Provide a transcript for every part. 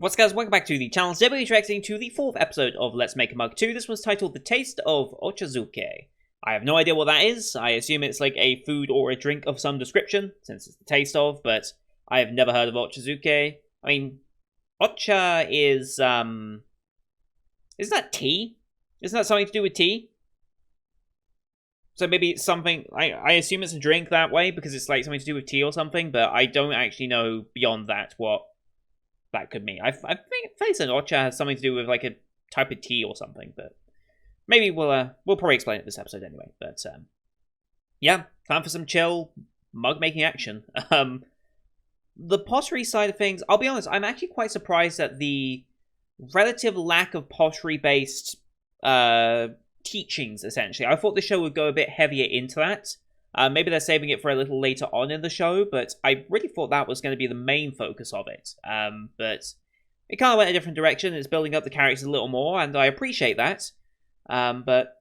What's up, guys? Welcome back to the channel. Today we're reacting to the fourth episode of Let's Make a Mug 2. This was titled The Taste of Ochazuke. I have no idea what that is. I assume it's like a food or a drink of some description, since it's the taste of, but I have never heard of Ochazuke. I mean, Ocha is, isn't that tea? Isn't that something to do with tea? So maybe it's something, I assume it's a drink that way, because it's like something to do with tea or something, but I don't actually know beyond that what that could mean. I think Face and Ocha has something to do with like a type of tea or something, but maybe we'll probably explain it this episode anyway. But yeah, time for some chill mug making action. The pottery side of things, I'll be honest, I'm actually quite surprised at the relative lack of pottery based teachings. Essentially, I thought the show would go a bit heavier into that. Maybe they're saving it for a little later on in the show, but I really thought that was going to be the main focus of it. But it kind of went a different direction. It's building up the characters a little more, and I appreciate that. But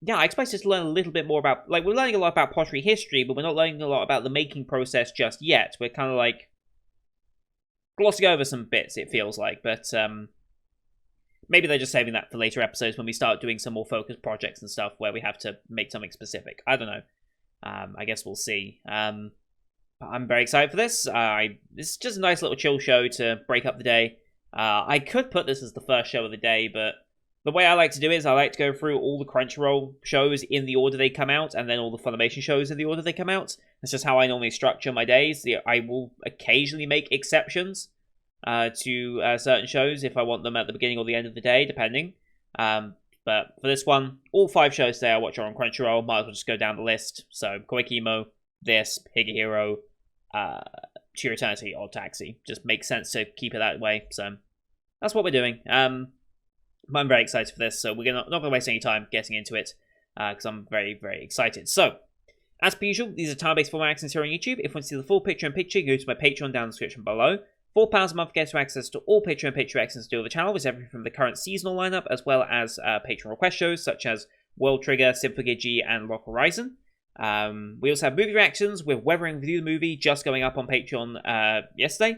yeah, I expect us to learn a little bit more about, like, we're learning a lot about pottery history, but we're not learning a lot about the making process just yet. We're kind of like glossing over some bits, it feels like, but maybe they're just saving that for later episodes when we start doing some more focused projects and stuff where we have to make something specific. I don't know. I guess we'll see. But I'm very excited for this. It's just a nice little chill show to break up the day. I could put this as the first show of the day, but the way I like to do it is I like to go through all the Crunchyroll shows in the order they come out, and then all the Funimation shows in the order they come out. That's just how I normally structure my days. I will occasionally make exceptions to certain shows if I want them at the beginning or the end of the day, depending. But for this one, all 5 shows today I watch are on Crunchyroll. Might as well just go down the list. So, Koikimo, this, Higehiro, To Your Eternity, or Taxi. Just makes sense to keep it that way. So, that's what we're doing. I'm very excited for this, so we're not going to waste any time getting into it, because I'm very, very excited. So, as per usual, these are time-based format accents here on YouTube. If you want to see the full picture-in-picture, go to my Patreon down in the description below. £4 a month gets you access to all picture-in-picture accents to do with the channel, with everything from the current seasonal lineup, as well as Patreon request shows, such as World Trigger, Symphogy G, and Rock Horizon. We also have movie reactions, with Weathering Review the Movie just going up on Patreon yesterday.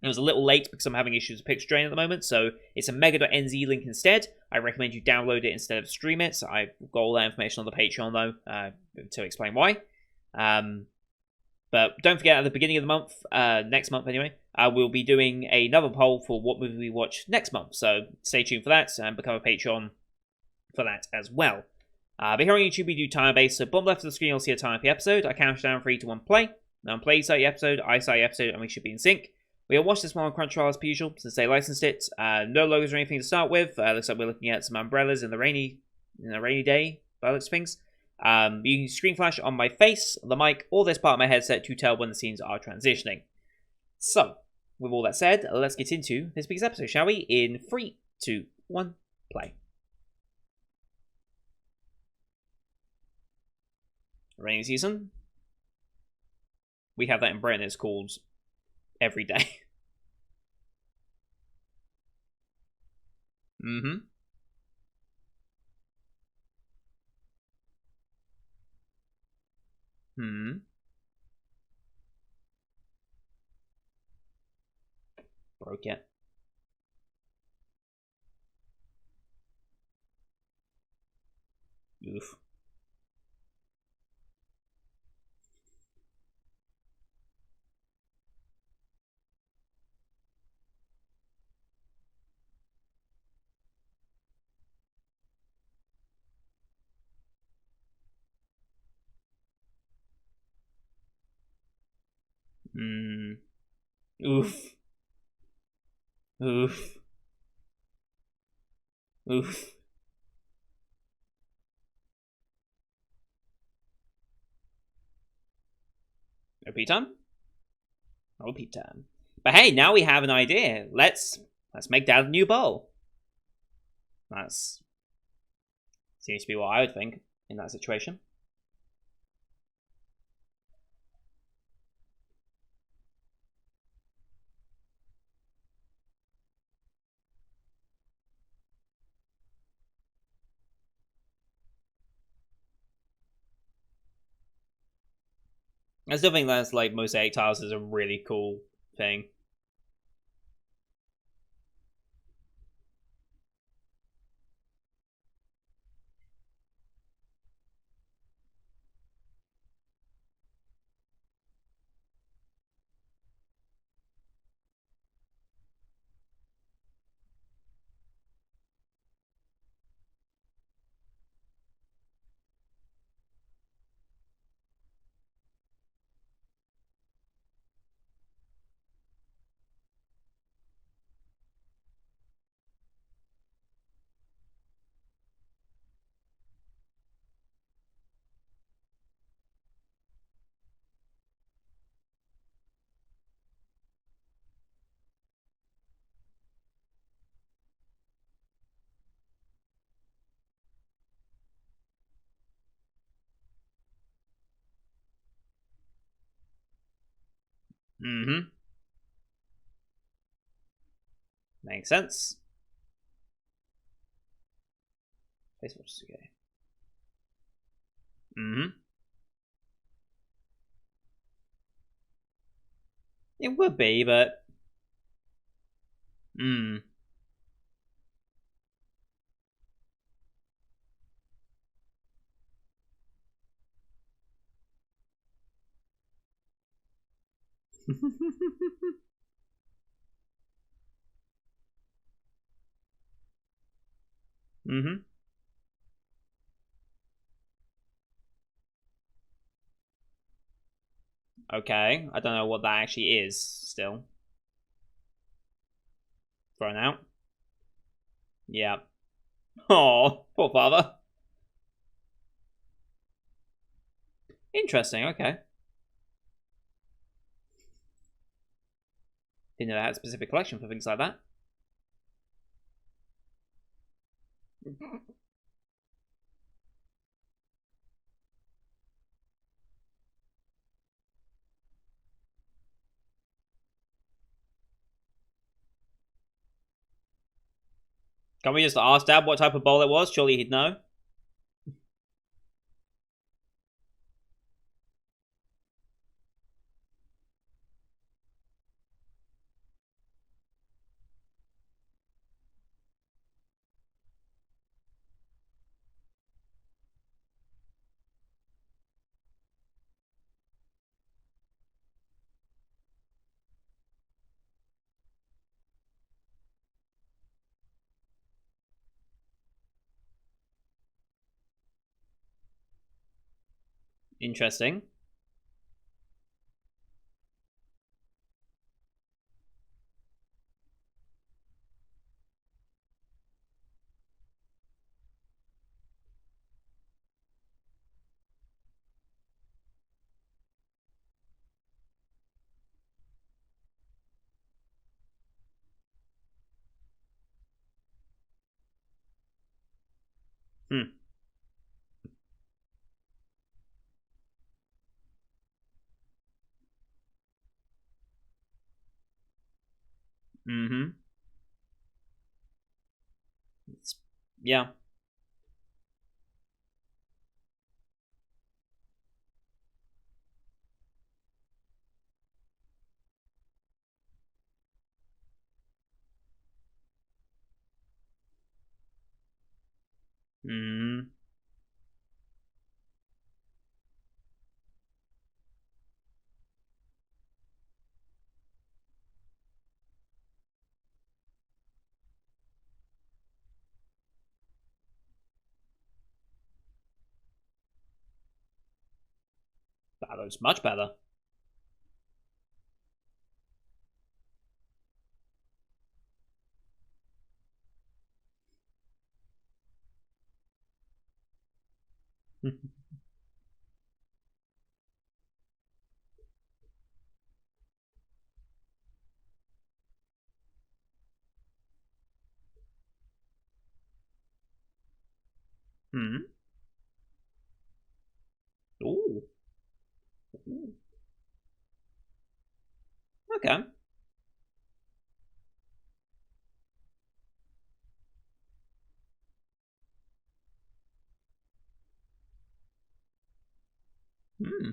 It was a little late because I'm having issues with Picture Drain at the moment, so it's a mega.nz link instead. I recommend you download it instead of stream it. I've got all that information on the Patreon, though, to explain why. But don't forget, at the beginning of the month, next month anyway, we'll be doing another poll for what movie we watch next month. So stay tuned for that and become a Patreon for that as well. But here on YouTube, we do time-based. So bottom left of the screen, you'll see a time of the episode. I count down 3 to 1 play. Now play start the episode, I start the episode, and we should be in sync. We'll watch this one on Crunchyroll as per usual, since they licensed it. No logos or anything to start with. Looks like we're looking at some umbrellas in a rainy day, by the looks of things. You can screen flash on my face, the mic, or this part of my headset to tell when the scenes are transitioning. So, with all that said, let's get into this week's episode, shall we? In 3, 2, 1, play. Rainy season. We have that in Britain, it's called every day. Mm-hmm. Hmm. Broke it. Oof. Hmm. Oof. Oof. Oof. OP time? OP time. But hey, now we have an idea. Let's make Dad a new bowl. That's seems to be what I would think in that situation. I still think that's like mosaic tiles is a really cool thing. Mm-hmm. Makes sense. Facebook okay. Mm-hmm. It would be, but mm. Mm-hmm. Okay. I don't know what that actually is still. Thrown out. Yeah. Oh, poor father. Interesting, okay. Didn't know they had a specific collection for things like that. Can we just ask Dad what type of bowl it was? Surely he'd know. Interesting. Hmm. Mm-hmm. It's, yeah. Mm-hmm. That looks much better. Hmm. Ooh. Ooh. Okay. Hmm.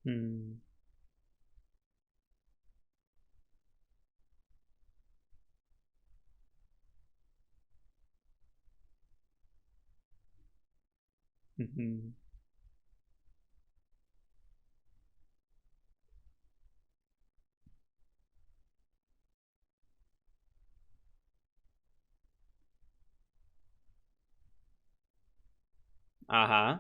Hmm. Uh-huh.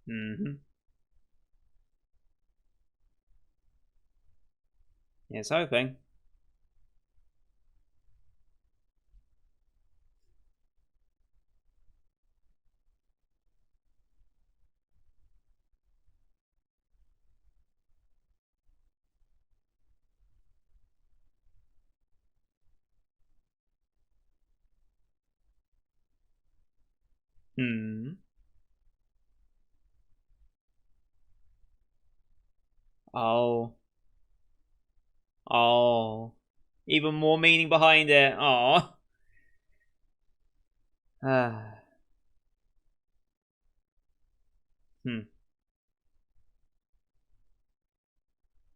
Mm-hmm. Yes, hoping. Hmm. Oh. Oh. Even more meaning behind it. Oh. Hmm.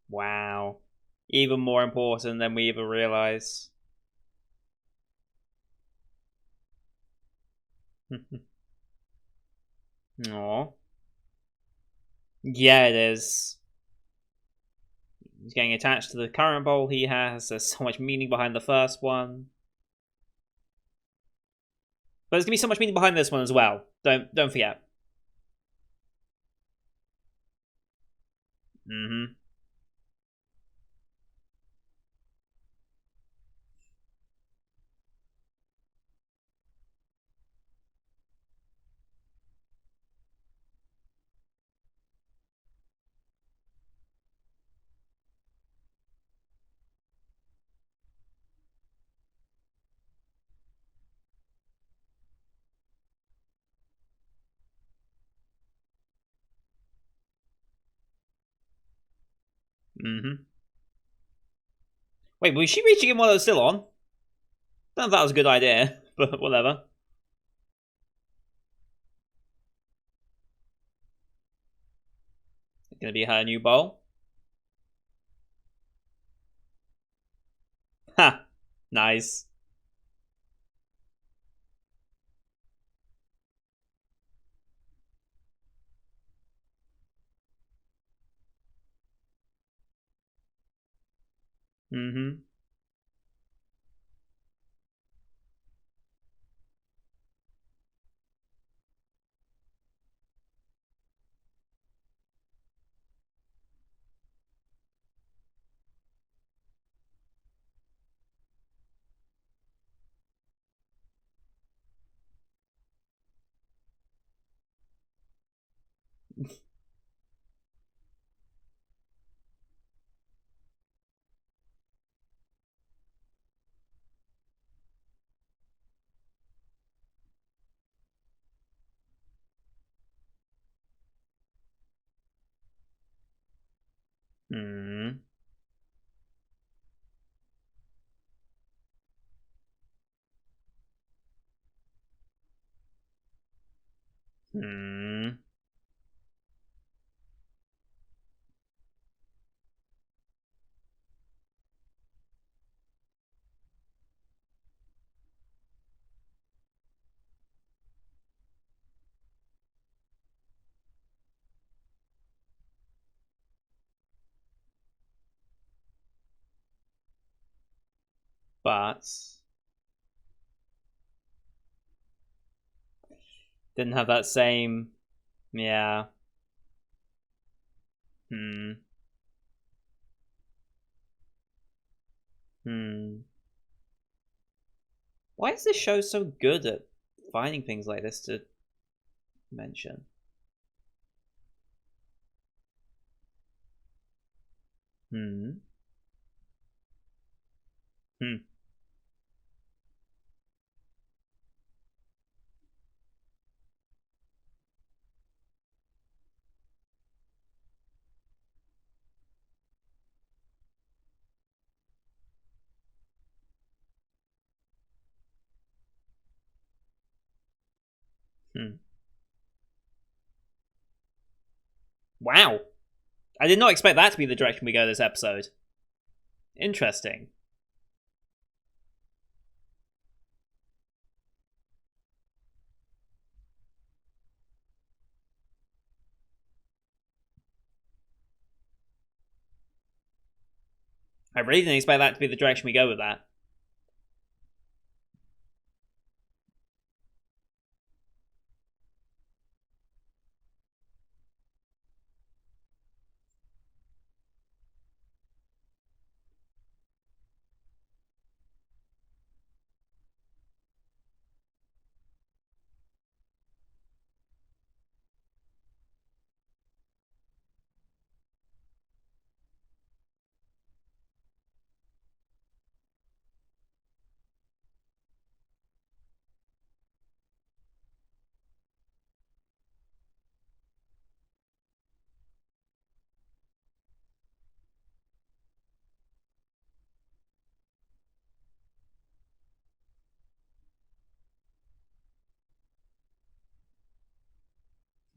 Wow. Even more important than we even realize. Oh. Yeah, it is. He's getting attached to the current bowl he has. There's so much meaning behind the first one. But there's gonna be so much meaning behind this one as well. Don't forget. Mm-hmm. Mm-hmm. Wait, was she reaching him while it was still on? I don't know if that was a good idea, but whatever. It's gonna be her new bowl. Ha! Nice. Mm-hmm. Hmm. Hmm. But didn't have that same. Yeah. Hmm. Hmm. Why is this show so good at finding things like this to mention? Hmm. Hmm. Hmm. Wow. I did not expect that to be the direction we go this episode. Interesting. I really didn't expect that to be the direction we go with that.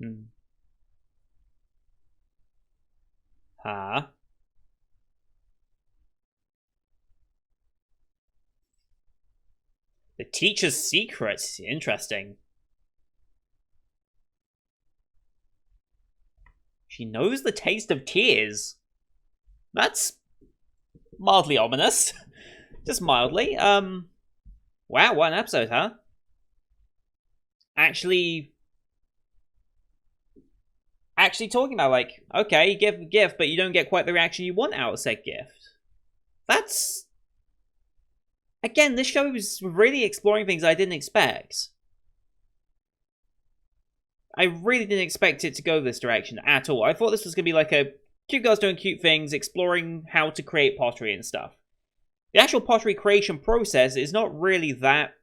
Hmm. Huh? The teacher's secret. Interesting. She knows the taste of tears. That's mildly ominous. Just mildly. Wow, what an episode, huh? Actually, talking about like, okay, you give a gift, but you don't get quite the reaction you want out of said gift. That's again, this show is really exploring things I didn't expect. I really didn't expect it to go this direction at all. I thought this was gonna be like a cute girls doing cute things, exploring how to create pottery and stuff. The actual pottery creation process is not really that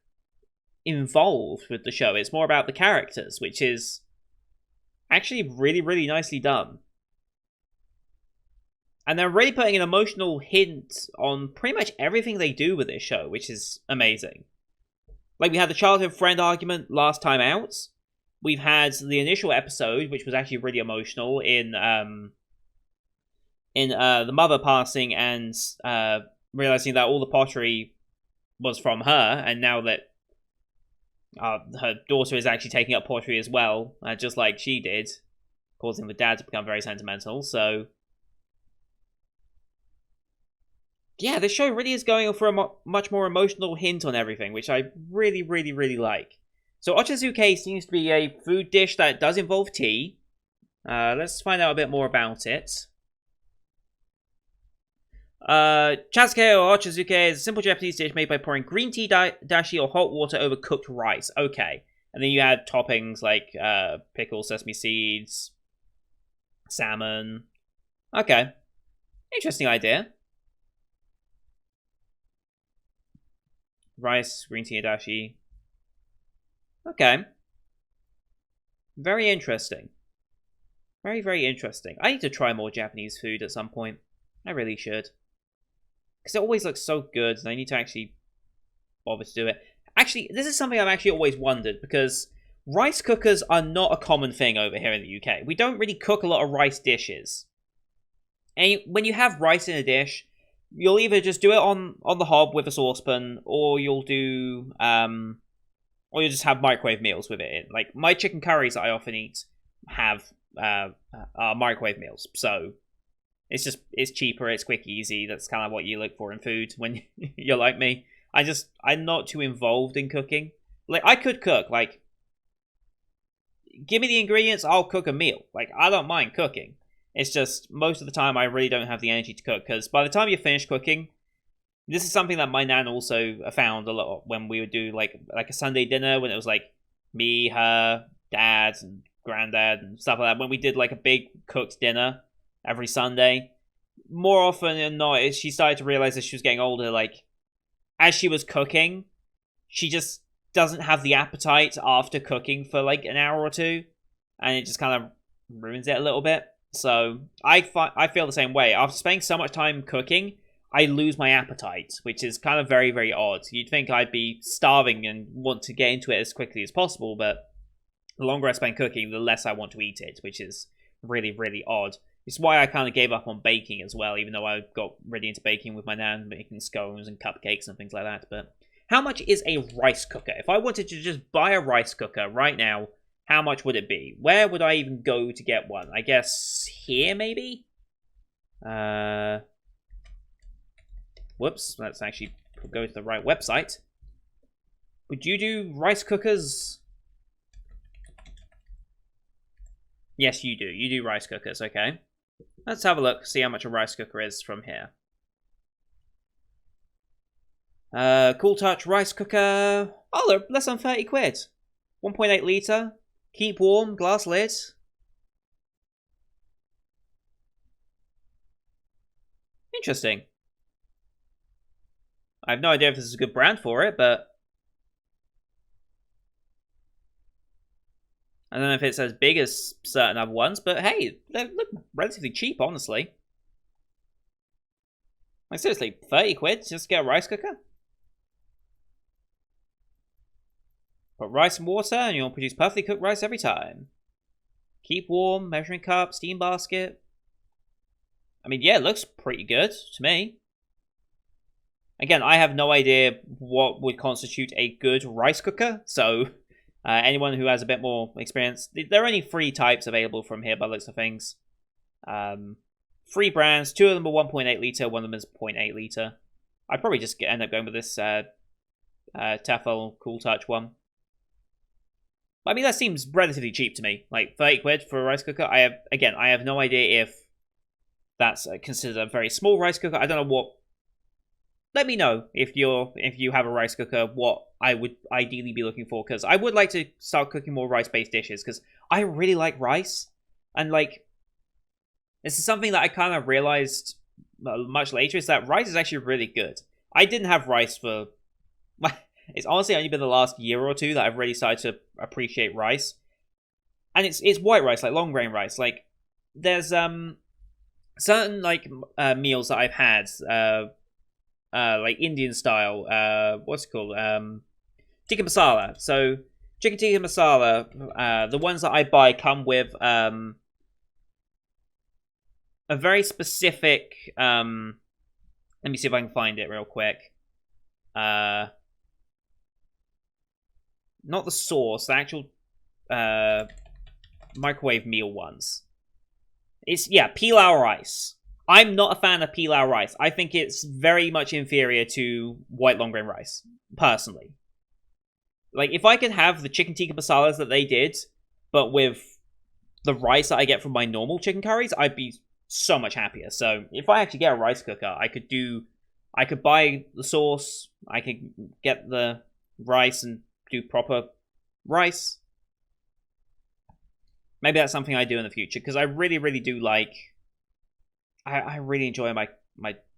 involved with the show. It's more about the characters, which is actually really, really nicely done. And they're really putting an emotional hint on pretty much everything they do with this show, which is amazing. Like, we had the childhood friend argument last time out. We've had the initial episode, which was actually really emotional, in the mother passing and realizing that all the pottery was from her, and now that her daughter is actually taking up pottery as well, just like she did, causing the dad to become very sentimental. So, yeah, this show really is going for a much more emotional hint on everything, which I really, really, really like. So, ochazuke seems to be a food dish that does involve tea. Let's find out a bit more about it. Chazuke or ochazuke is a simple Japanese dish made by pouring green tea, dashi, or hot water over cooked rice. Okay. And then you add toppings like pickles, sesame seeds, salmon. Okay. Interesting idea. Rice, green tea, and dashi. Okay. Very interesting. Very, very interesting. I need to try more Japanese food at some point. I really should. Because it always looks so good, and I need to actually bother to do it. Actually, this is something I've actually always wondered, because rice cookers are not a common thing over here in the UK. We don't really cook a lot of rice dishes. And when you have rice in a dish, you'll either just do it on the hob with a saucepan, or you'll just have microwave meals with it in. Like, my chicken curries that I often eat have microwave meals. So it's cheaper, it's quick, easy. That's kind of what you look for in food when you're like me. I'm not too involved in cooking. Like, I could cook. Like, give me the ingredients, I'll cook a meal. Like, I don't mind cooking. It's just most of the time I really don't have the energy to cook, because by the time you finish cooking, this is something that my nan also found a lot when we would do like a Sunday dinner, when it was like me, her, dad, and granddad and stuff like that. When we did like a big cooked dinner every Sunday, more often than not, she started to realize as she was getting older, like, as she was cooking, she just doesn't have the appetite after cooking for, like, an hour or two, and it just kind of ruins it a little bit. So, I feel the same way. After spending so much time cooking, I lose my appetite, which is kind of very, very odd. You'd think I'd be starving and want to get into it as quickly as possible, but the longer I spend cooking, the less I want to eat it, which is really, really odd. It's why I kind of gave up on baking as well, even though I got really into baking with my nan, making scones and cupcakes and things like that. But how much is a rice cooker? If I wanted to just buy a rice cooker right now, how much would it be? Where would I even go to get one? I guess here, maybe? Whoops, let's actually go to the right website. Would you do rice cookers? Yes, you do. You do rice cookers, okay. Let's have a look, see how much a rice cooker is from here. Cool Touch rice cooker. Oh, they're less than 30 quid. 1.8 litre. Keep warm, glass lid. Interesting. I have no idea if this is a good brand for it, but I don't know if it's as big as certain other ones, but hey, they look relatively cheap, honestly. Like, seriously, 30 quid just to get a rice cooker? Put rice and water, and you'll produce perfectly cooked rice every time. Keep warm, measuring cup, steam basket. I mean, yeah, it looks pretty good to me. Again, I have no idea what would constitute a good rice cooker, so anyone who has a bit more experience, there are only 3 types available from here by the looks of things. 3 brands, 2 of them are 1.8 litre, one of them is 0.8 litre. I'd probably just end up going with this Tefal Cool Touch one. I mean, that seems relatively cheap to me. Like 30 quid for a rice cooker. I have no idea if that's considered a very small rice cooker. I don't know what. Let me know if you have a rice cooker, what I would ideally be looking for, because I would like to start cooking more rice-based dishes, because I really like rice, and like this is something that I kind of realized much later, is that rice is actually really good. I didn't have rice for it's honestly only been the last year or two that I've really started to appreciate rice. And it's white rice, like long grain rice. Like there's certain like meals that I've had, like Indian style, what's it called? Tikka masala. So chicken tikka masala, the ones that I buy come with a very specific let me see if I can find it real quick. Not the sauce, the actual microwave meal ones. It's, yeah, pilau rice. I'm not a fan of pilau rice. I think it's very much inferior to white long grain rice, personally. Like, if I could have the chicken tikka masalas that they did, but with the rice that I get from my normal chicken curries, I'd be so much happier. So, if I actually get a rice cooker, I could buy the sauce, I could get the rice and do proper rice. Maybe that's something I do in the future, because I really, really do like... I really enjoy my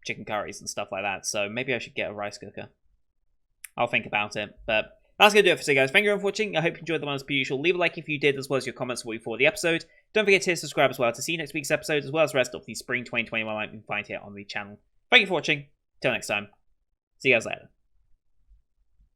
chicken curries and stuff like that, so maybe I should get a rice cooker. I'll think about it, but that's going to do it for today, guys. Thank you for watching. I hope you enjoyed the one as per usual. Leave a like if you did, as well as your comments for the episode. Don't forget to hit subscribe as well to see next week's episode, as well as the rest of the Spring 2021 you can find here on the channel. Thank you for watching. Till next time. See you guys later.